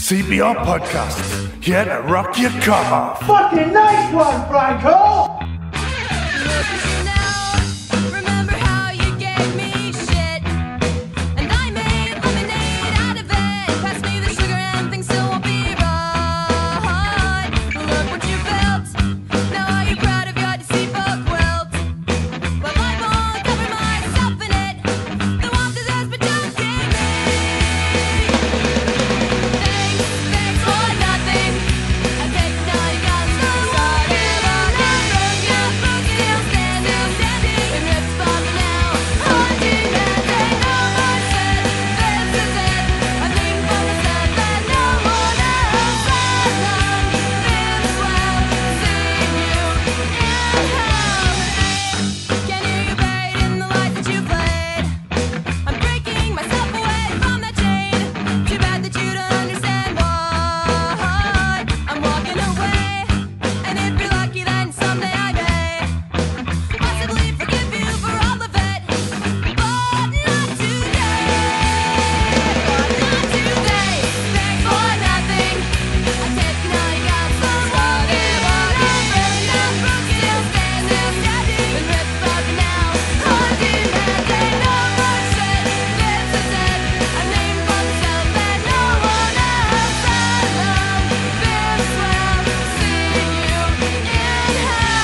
CPR Podcast, here to rock your cock off. Fucking nice one, Franco! Remember how you gave me shit, and I made lemonade out of it. Pass me the sugar and things still won't be right. Look what you built. Now are you proud of your deceitful quilt? Well, I won't cover myself in it. The warmth is as but just gave me. Thanks for nothing. I take now you got so sorry, but I broke your book still standing and ripped from me now. Haunting that day, no more said. This is it. I think for myself that no one else has done this well. Seeing you in hell. Can't hear you buried in the lies that you played. I'm breaking myself away from that chain. Too bad that you don't understand why I'm walking away. And if you're lucky, then someday I may possibly forgive you for all of it, but not today. Thanks for nothing. I take now you got so sorry, but I'm broken still standing and ripped from me now. Haunting that day, no more said. This is it. I named for myself that no one else has done this well. Seeing you in hell.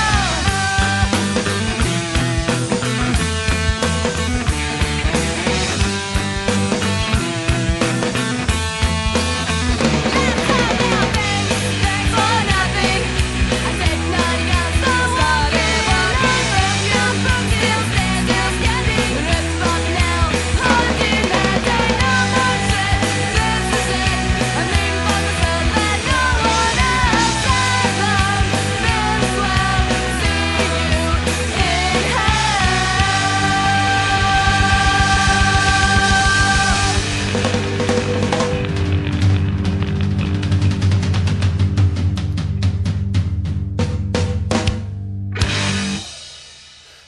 Thanks for nothing. I take now you got so sorry, but I'm broken still standing and ripped from me now. Haunting that day, no more said. This is it. I named for myself that no one else has done this well. Seeing you in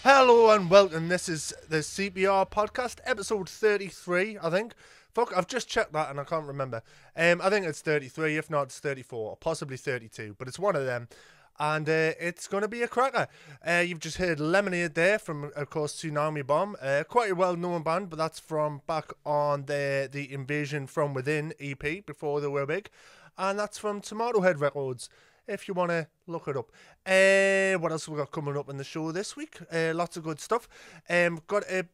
Hello and welcome. This is the CPR Podcast, episode 33, I think. Fuck, I've just checked that and I can't remember. I think it's 33, if not it's 34, or possibly 32, but it's one of them. And it's going to be a cracker. You've just heard Lemonade there from, of course, Tsunami Bomb. Quite a well-known band, but that's from back on the Invasion From Within EP, before they were big. And that's from Tomato Head Records, if you want to look it up. What else have we got coming up in the show this week? Lots of good stuff. Got a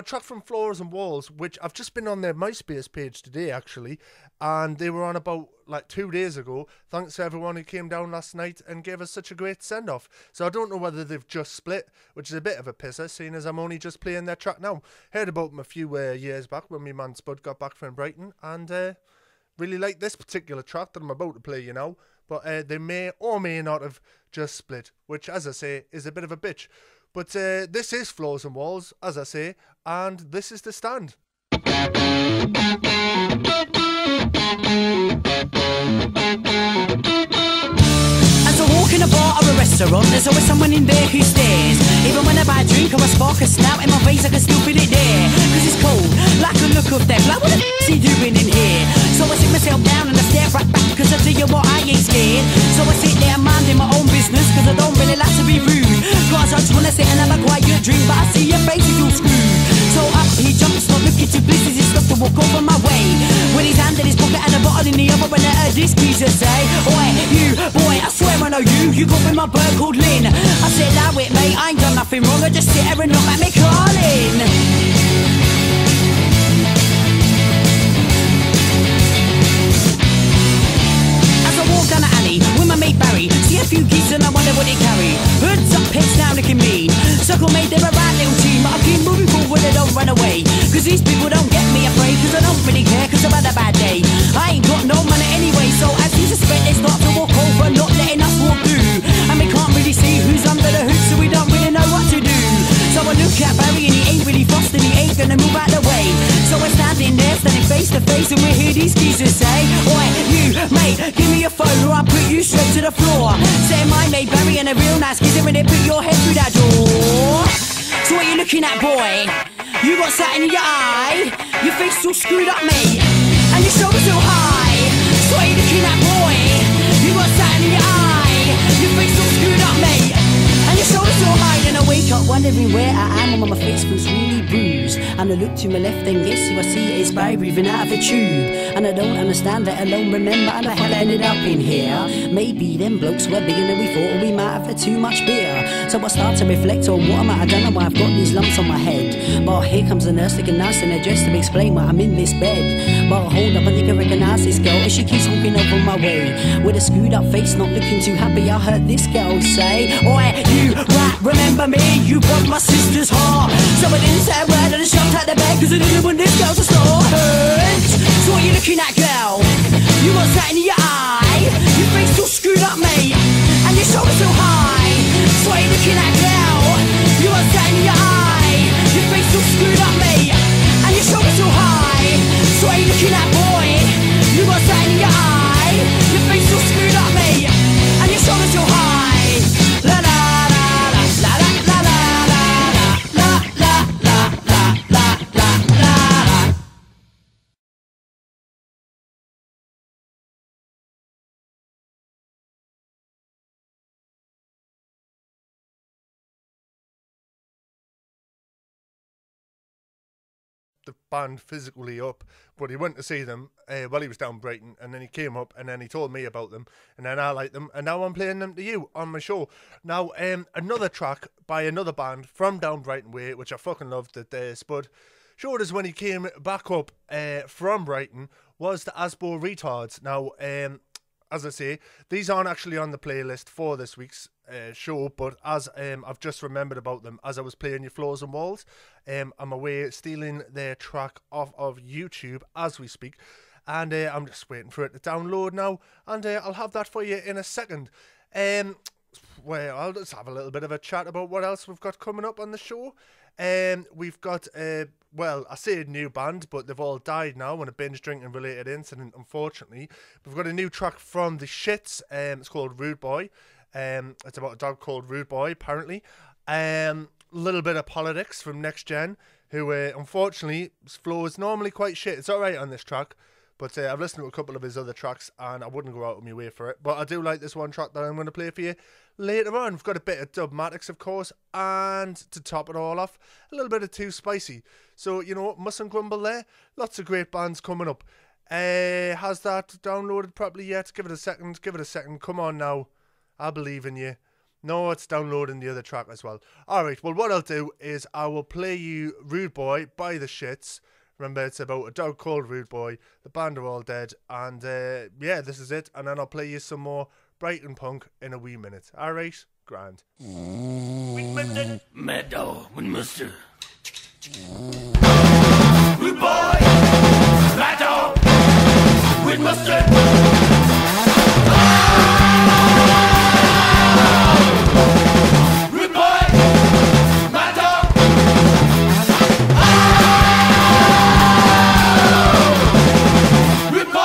track from Floors and Walls, which I've just been on their MySpace page today, actually, and they were on about like 2 days ago. Thanks to everyone who came down last night and gave us such a great send-off. So I don't know whether they've just split, which is a bit of a pisser, seeing as I'm only just playing their track now. Heard about them a few years back when my man Spud got back from Brighton, and really like this particular track that I'm about to play you now. But they may or may not have just split, which, as I say, is a bit of a bitch. But this is Floors and Walls, as I say, and this is The Stand. As I walk in a bar or a restaurant, there's always someone in there who stares. Even when I buy a drink or I spark a snout in my face, I can still feel it there. Cause it's cold, like a look of death. Like, what the f*** he doing in here? So I sit myself down and I stare right back, cause I tell you what, I ain't scared. So I sit there minding my own business, cause I don't really like to be rude. Cause I just wanna sit and have a quiet drink, but I see your face is all screwed. So up he jumps, not looking too pleased as he stopped to walk over my way. With his hand in his pocket and a bottle in the other, and I heard this geezer say, oi, you, boy, I swear I know you got with my bird called Lynn. I said, allow it mate, I ain't done nothing wrong, I just sit here and knock at me calling. Down the alley with my mate Barry, see a few geese and I wonder what they carry. Hoods up, heads down, looking mean. Circle mate, they're a right little team, but I keep moving forward and don't run away. Cause these people don't get me afraid, cause I don't really care, cause I've had a bad day. I ain't got no money anyway, so as you suspect, they start to walk over, not letting us walk through. And we can't really see who's under the hood, so we don't really know what to do. So I look at Barry and he ain't really fussed and he ain't gonna move out the way. So we're standing there, standing face to face, and we hear these geezers say, oi, you, mate, give me your phone or I'll put you straight to the floor. Say my mate Barry and a real nice geezer, and they put your head through that door. So what you looking at, boy? You got something in your eye, your face all screwed up, mate, and your shoulders so high. So what looking at, boy? You got sand in your eye. Your face all screwed up, mate. And your shoulders so high. And I wake up wondering where I am, and my face feels really bruised. And I look to my left and guess who I see is Barry breathing out of a tube. And I don't understand, let alone remember how the hell I ended up in here. Maybe them blokes were bigger than we thought, or we might have had too much beer. So I start to reflect on what I might have done and why I've got these lumps on my head. But here comes the nurse looking nice in her dress to explain why I'm in this bed. But hold up, I think I recognise this girl as she keeps honking over my way. With a screwed up face, not looking too happy, I heard this girl say, "Oi, you rat, remember me? You broke my sister's heart. So I didn't say a word, I just jumped out the bed, cause I didn't want this girl to start hurt. So what are you looking at, girl? You got that in your eye. Your face all screwed up, mate, and your shoulders so high. So what are you looking at, girl? You got that in your eye. Your face all screwed up, mate, and your shoulders so high. So what are you looking at, boy? You got that in your eye. Your face all screwed up, mate, and your shoulders so high. La la la la la la la la la la la la la la. The band physically up, but he went to see them while he was down Brighton, and then he came up and then he told me about them, and then I liked them, and now I'm playing them to you on my show. Now another track by another band from down Brighton way, which I fucking loved, that Spud showed us when he came back up from Brighton, was the Asbo Retards. Now as I say, these aren't actually on the playlist for this week's show, but as I've just remembered about them as I was playing Your Floors and Walls, I'm away stealing their track off of YouTube as we speak, and I'm just waiting for it to download now, and I'll have that for you in a second. Well, I'll just have a little bit of a chat about what else we've got coming up on the show. We've got, well, I say a new band, but they've all died now in a binge drinking related incident, unfortunately. We've got a new track from The Shits, it's called Rude Boy. It's about a dog called Rude Boy, apparently. Little bit of Politics from Next Gen, who, unfortunately, his flow is normally quite shit. It's alright on this track, but I've listened to a couple of his other tracks, and I wouldn't go out of my way for it. But I do like this one track that I'm going to play for you later on. We've got a bit of Dubmatics, of course, and to top it all off, a little bit of Too Spicy. So, you know, mustn't grumble there. Lots of great bands coming up. Has that downloaded properly yet? Give it a second. Give it a second. Come on now. I believe in you. No, it's downloading the other track as well. Alright, well, what I'll do is I will play you Rude Boy by The Shits. Remember, it's about a dog called Rude Boy. The band are all dead. And, yeah, this is it. And then I'll play you some more Brighton punk in a wee minute. Alright? Grand. Mad dog with mustard. Rude boy, mad dog with mustard. Rude boy, mad dog. Rude boy.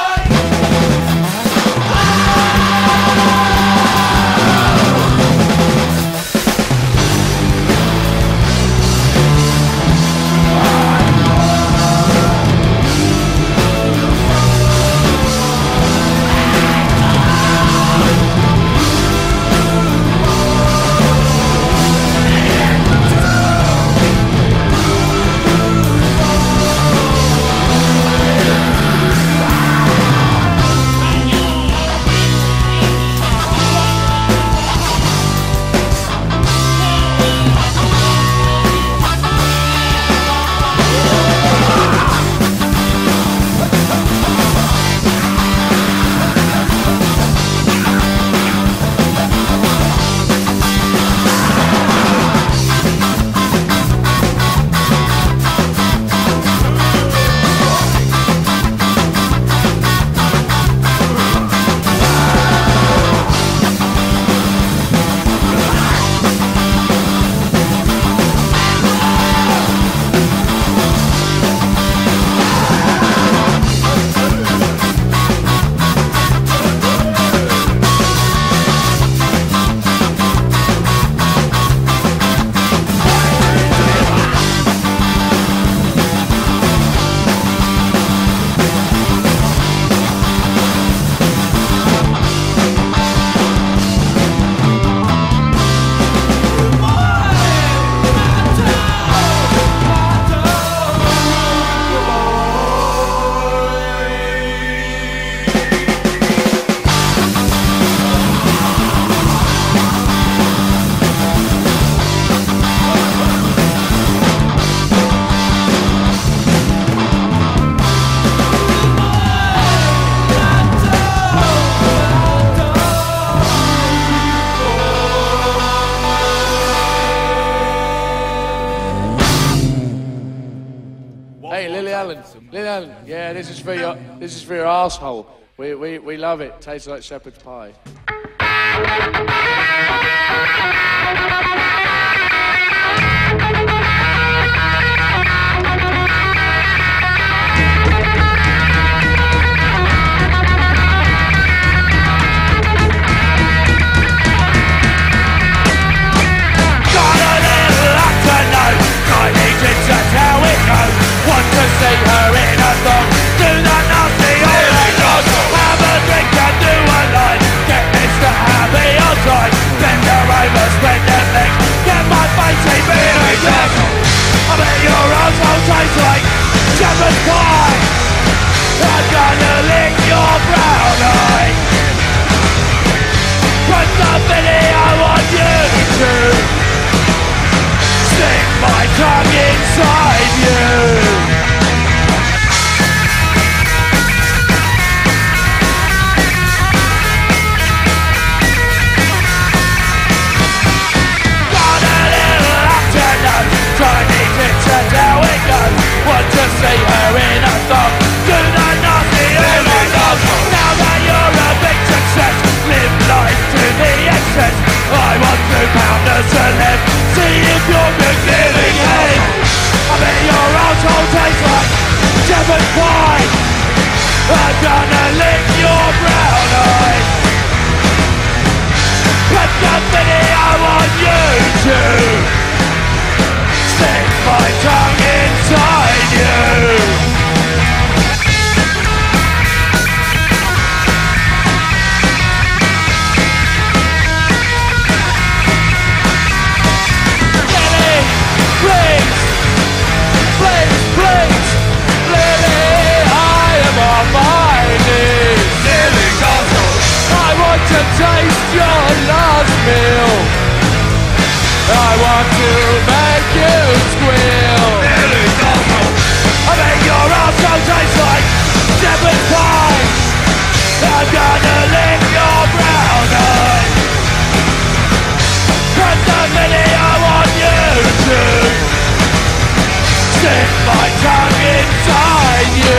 Hey, Lily Allen. Lily Allen. Yeah, this is for your asshole. We love it. Tastes like shepherd's pie. That's how it goes. Want to see her in a thong? Do that nasty old dog. Have a drink and do a line. Get Mr. Happy on time. Bend her over, spread her legs. Get my face really dog. I bet your asshole tastes like shepherd's pie. I'm gonna lick your brown eye. Put the video on YouTube. Stick my tongue inside you. Got a little afternoon. Tiny tits, that's how it goes. Want to see her in a thong? Do the nasty early dog. Now that you're a big success, live life to the excess. I want to pound a celeb. See if you're good living head. I bet your asshole tastes like shepherd's pie. I'm gonna lick your brown eye. Put the video on YouTube. Stick my tongue inside you. Please, Lily, I am on my knees. Lily Johnson, I want to taste your last meal. I want to make you squeal. Lily Johnson, I bet your arsehole tastes like shepherd's pie. I'm gonna lick your brown eye. Put the video on YouTube. Stick my tongue inside you.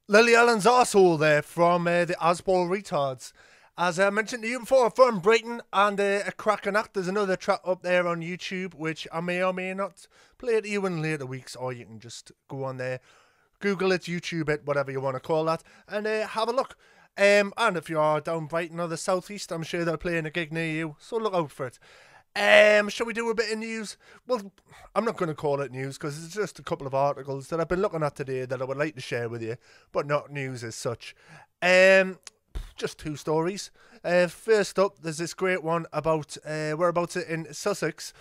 Lily Allen's arsehole there from the Asball Retards. As I mentioned to you before, from Brighton and a cracking act. There's another track up there on YouTube, which I may or may not play to you in later weeks, or you can just go on there, Google it, YouTube it, whatever you want to call that, and have a look. And if you are down Brighton or the southeast, I'm sure they're playing a gig near you, so look out for it. Shall we do a bit of news? Well, I'm not going to call it news because it's just a couple of articles that I've been looking at today that I would like to share with you, but not news as such. Just two stories. First up, there's this great one about whereabouts in Sussex.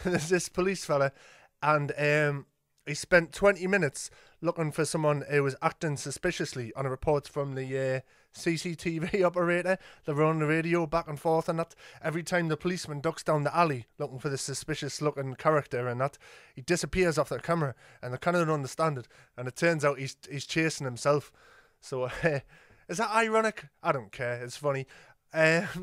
There's this police fella, and he spent 20 minutes looking for someone who was acting suspiciously on a report from the CCTV operator. They were on the radio back and forth and that. Every time the policeman ducks down the alley looking for the suspicious looking character and that, he disappears off their camera, and they cannot understand it. And it turns out he's chasing himself. So is that ironic? I don't care. It's funny.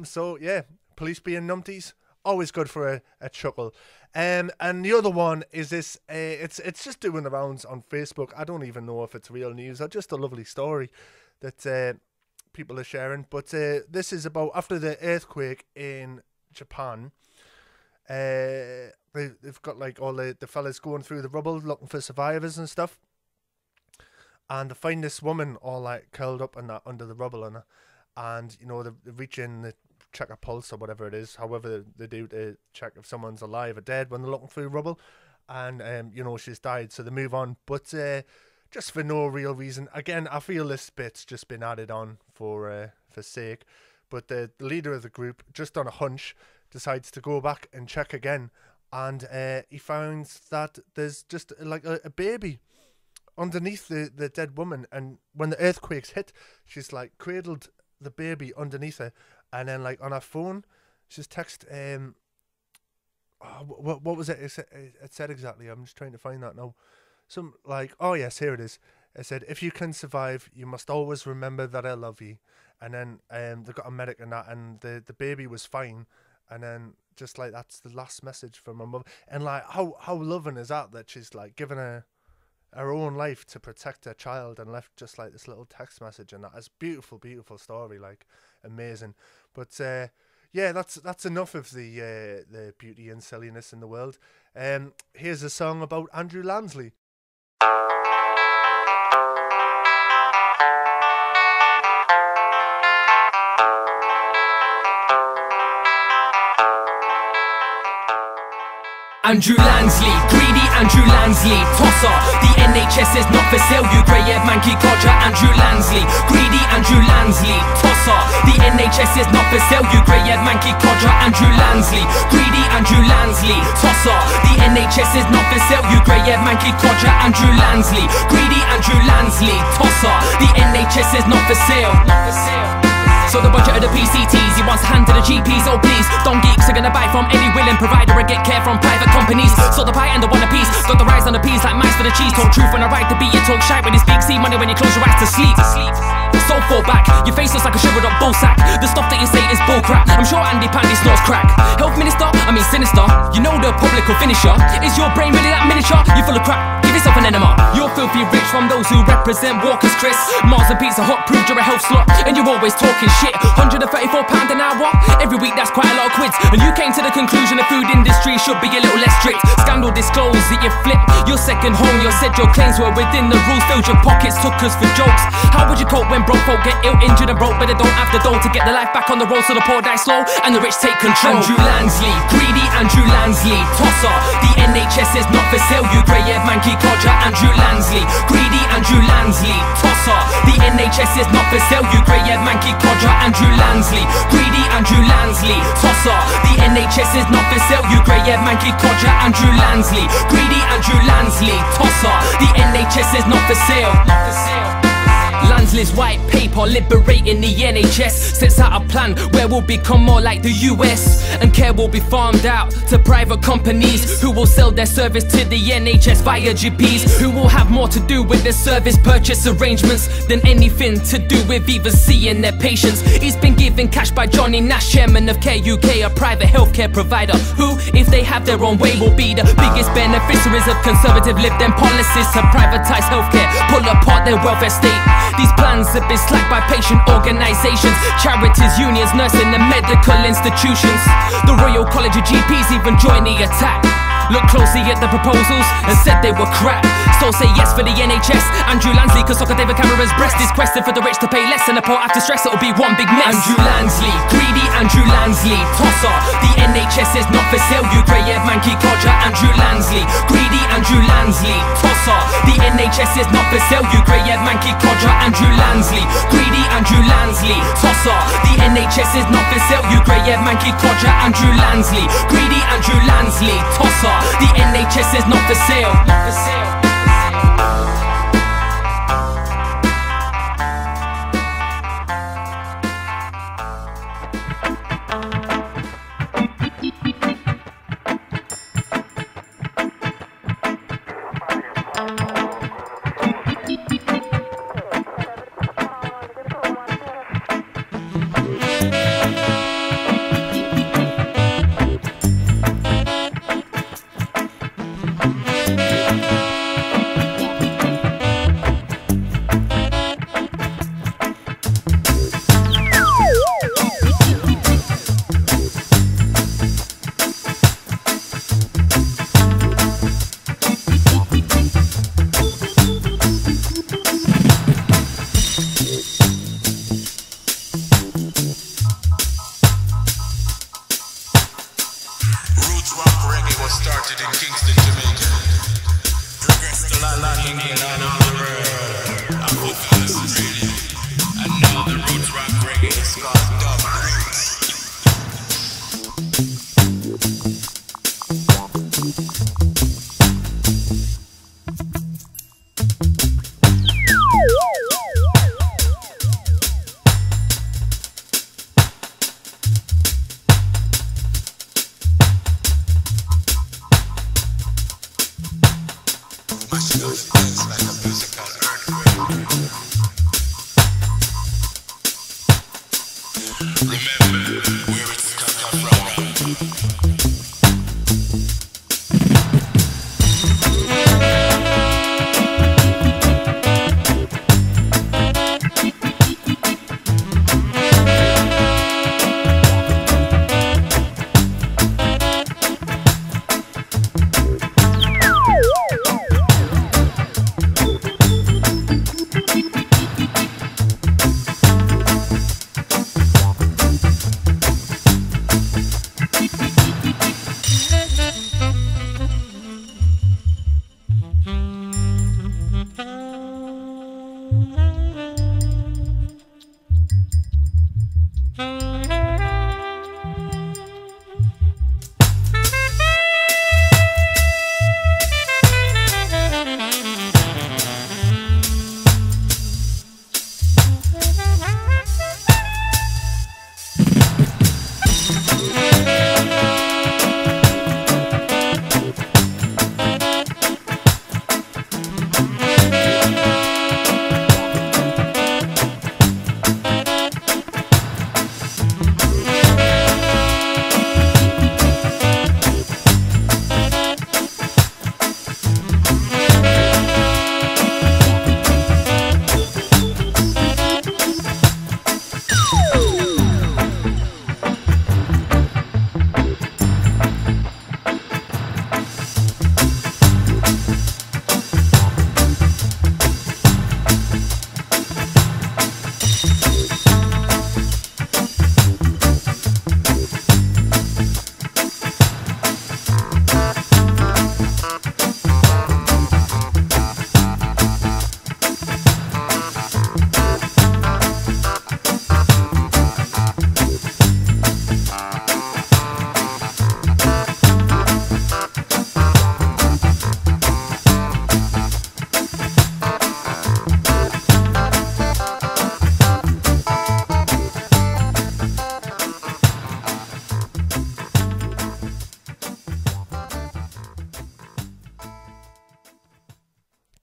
So yeah, police being numpties, always good for a chuckle. And the other one is this. It's just doing the rounds on Facebook. I don't even know if it's real news or just a lovely story that people are sharing. But this is about after the earthquake in Japan. They've got like all the fellas going through the rubble looking for survivors and stuff. And they find this woman all like curled up and that under the rubble, and you know they reach in, they check a pulse or whatever it is, however they do to check if someone's alive or dead when they're looking through rubble, and you know she's died, so they move on, but just for no real reason. Again, I feel this bit's just been added on for sake, but the leader of the group, just on a hunch, decides to go back and check again, and he finds that there's just like a baby underneath the dead woman, and when the earthquakes hit, she's like cradled the baby underneath her, and then like on her phone she's text what was it? It said exactly. I'm just trying to find that now. Some like, oh yes, here it is. It said, if you can survive, you must always remember that I love you. And then they got a medic and that, and the baby was fine. And then just like that's the last message from my mother. And like how loving is that she's like given her own life to protect her child and left just like this little text message, and that is beautiful story, like amazing. But yeah, that's enough of the beauty and silliness in the world. Here's a song about Andrew Lansley. Andrew Lansley, greedy Andrew Lansley, tosser. The NHS is not for sale, you grey-haired manky codger. Andrew Lansley, greedy Andrew Lansley, tosser. The NHS is not for sale, you grey-haired manky codger. Andrew Lansley, greedy Andrew Lansley, tosser. The NHS is not for sale, you grey-haired manky codger. Andrew Lansley, greedy Andrew Lansley, tosser. The NHS is not for sale. So the budget of the PCTs, he wants to hand to the GPs, oh please. Don't geeks are gonna buy from any willing provider and get care from private companies. So the pie and the one apiece, got the rise on the peas like mice for the cheese. Talk truth when I write the beat, you talk shite when you speak. See money when you close your eyes to sleep. So fall back, your face looks like a shivered up bull sack. The stuff that you say is bull crap. I'm sure Andy Pandy snores crack. Health minister, I mean sinister. You know the public will finish ya. Is your brain really that miniature? You full of crap, give yourself an enema. You're filthy rich from those who represent Walker's Chris. Mars and Pizza Hut proved you're a health slut. And you're always talking shit. £134 an hour, every week that's quite a lot of quids. And you came to the conclusion the food industry should be a little less strict. Scandal disclosed that you flipped your second home. You said your claims were within the rules, filled your pockets, took us for jokes. How would you cope when broke folk get ill, injured and broke, but they don't have the dough to get their life back on the road? So the poor die slow and the rich take control. Andrew Lansley, greedy Andrew Lansley, tosser. The NHS is not for sale, you grey-haired manky codger. Andrew Lansley, greedy Andrew Lansley, tosser. The NHS is not for sale, you grey-haired manky codger. Andrew Lansley, greedy Andrew Lansley, tosser. The NHS is not for sale, you grey-haired manky codger. Andrew Lansley, greedy Andrew Lansley, tosser. The NHS is not for sale. Lansley's white paper liberating the NHS sets out a plan where we'll become more like the US, and care will be farmed out to private companies who will sell their service to the NHS via GPs, who will have more to do with their service purchase arrangements than anything to do with even seeing their patients. He's been given cash by Johnny Nash, chairman of Care UK, a private healthcare provider who, if they have their own way, will be the biggest beneficiaries of conservative Lib Dem policies to privatise healthcare, pull apart their welfare state. These plans have been slacked by patient organisations, charities, unions, nursing and medical institutions. The Royal College of GPs even joined the attack. Looked closely at the proposals and said they were crap. So say yes for the NHS. Andrew Lansley could suck a David Cameron's breast. Is quested for the rich to pay less, and the poor after stress it'll be one big mess. Andrew Lansley, greedy Andrew Lansley, tosser. The NHS is not for sale, you grey-haired manky codger. Andrew Lansley, greedy Andrew Lansley, tosser. The NHS is not for sale, you grey-haired manky codger. Andrew Lansley, greedy Andrew Lansley, tosser. The NHS is not for sale, you grey-haired manky codger. Andrew Lansley, greedy Andrew Lansley, tosser. The NHS is not for sale. Not for sale.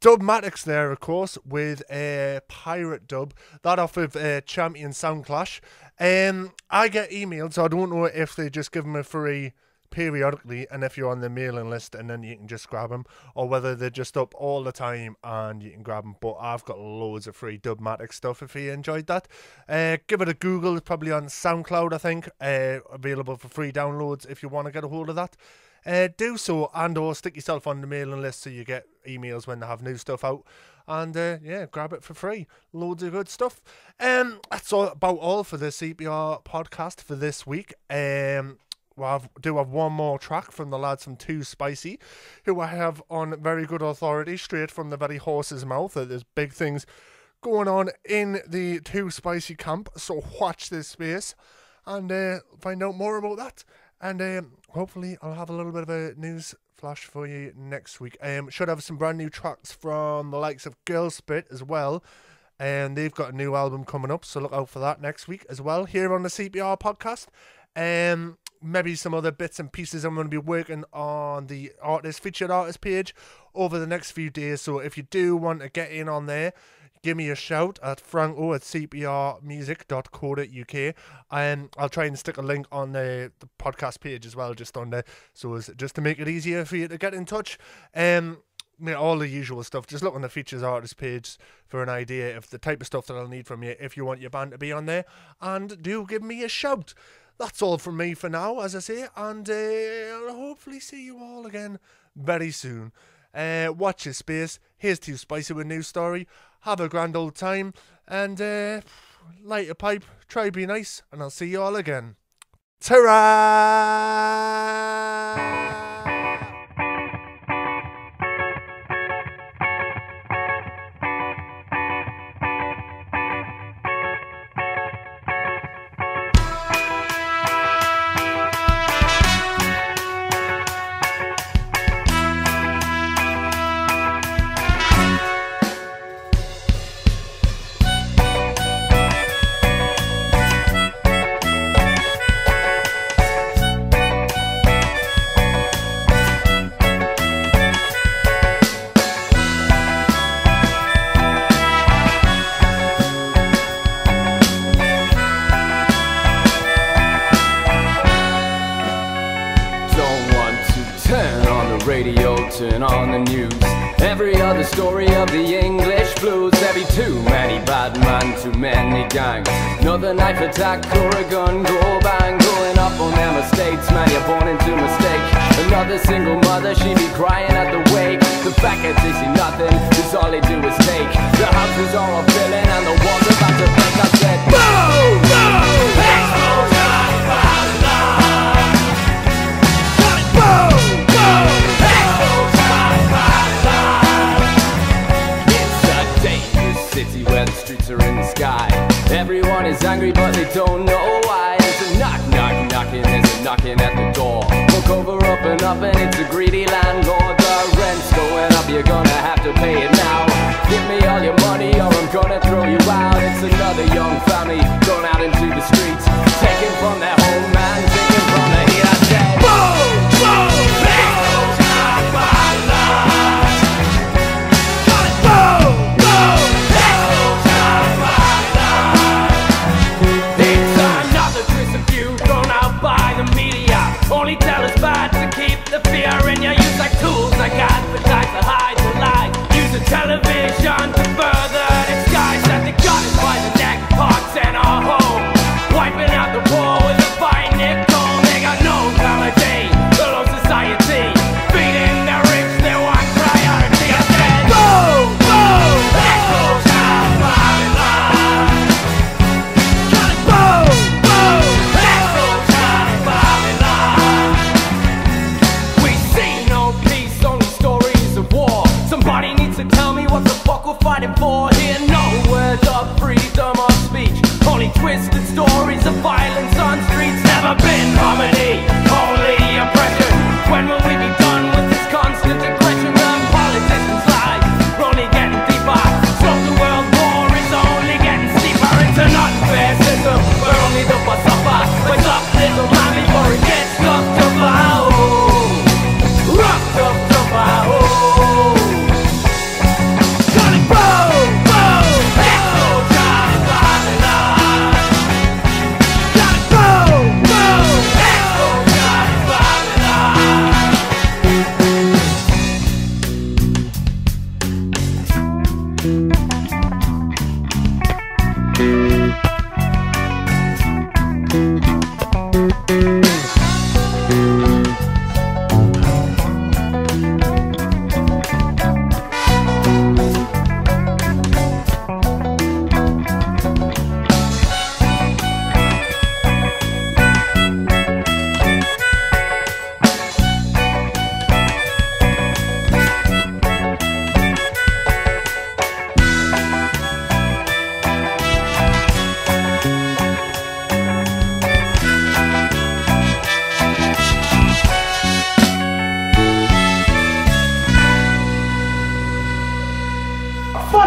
Dubmatics there, of course, with a pirate dub. That off of Champion Soundclash. I get emailed, so I don't know if they just give them a free periodically, and if you're on the mailing list, and then you can just grab them, or whether they're just up all the time and you can grab them. But I've got loads of free Dubmatic stuff if you enjoyed that. Give it a Google. It's probably on SoundCloud, I think, available for free downloads if you want to get a hold of that. Do so, and or stick yourself on the mailing list so you get emails when they have new stuff out. And yeah, grab it for free. Loads of good stuff. That's about all for the CPR podcast for this week. Well, I do have one more track from the lads from Too Spicy, who I have on very good authority, straight from the very horse's mouth, that there's big things going on in the Too Spicy camp. So watch this space and find out more about that. And hopefully I'll have a little bit of a news flash for you next week. Should have some brand new tracks from the likes of Girl Spit as well. And they've got a new album coming up, so look out for that next week as well, here on the CPR podcast. Maybe some other bits and pieces. I'm going to be working on the featured artist page over the next few days. So if you do want to get in on there, give me a shout at franco@CPRmusicUK. I'll try and stick a link on the podcast page as well, just on there, so just to make it easier for you to get in touch. All the usual stuff. Just look on the features artist page for an idea of the type of stuff that I'll need from you if you want your band to be on there. And do give me a shout. That's all from me for now, as I say, and I'll hopefully see you all again very soon. Watch your space. Here's Too Spicy with a new story. Have a grand old time, and light a pipe, try be nice, and I'll see you all again. Ta-ra! Turn on the news. Every other story of the English blues. There be too many bad men, too many gangs. Another knife attack or a gun go bang. Going up on them estates, man, you're born into mistake. Another single mother, she be crying at the wake. The fact that they see nothing, cause all they do is take. The houses are all filling and the walls about to break. I said, boom, boom, explosion, boom, boom. City where the streets are in the sky. Everyone is angry but they don't know why. There's a knock, knock, knocking, there's a knocking at the door. Look over, up and up, and it's a greedy landlord. The rent's going up, you're gonna have to pay it now. Give me all your money or I'm gonna throw you out. It's another young family going out into the streets, taken from their home and taken from the heat. I said, boom, boom, only tell us bad to keep the fear in you. Use like tools like advertise to hide the lie. Use the television to further disguise that they got us by the neck, hearts and our home. Wiping out the war with a fine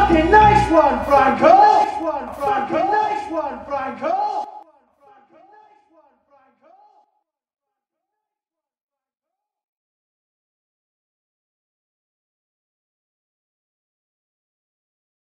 Fucking nice one, Franco! Nice one, Franco! Nice one, Franco!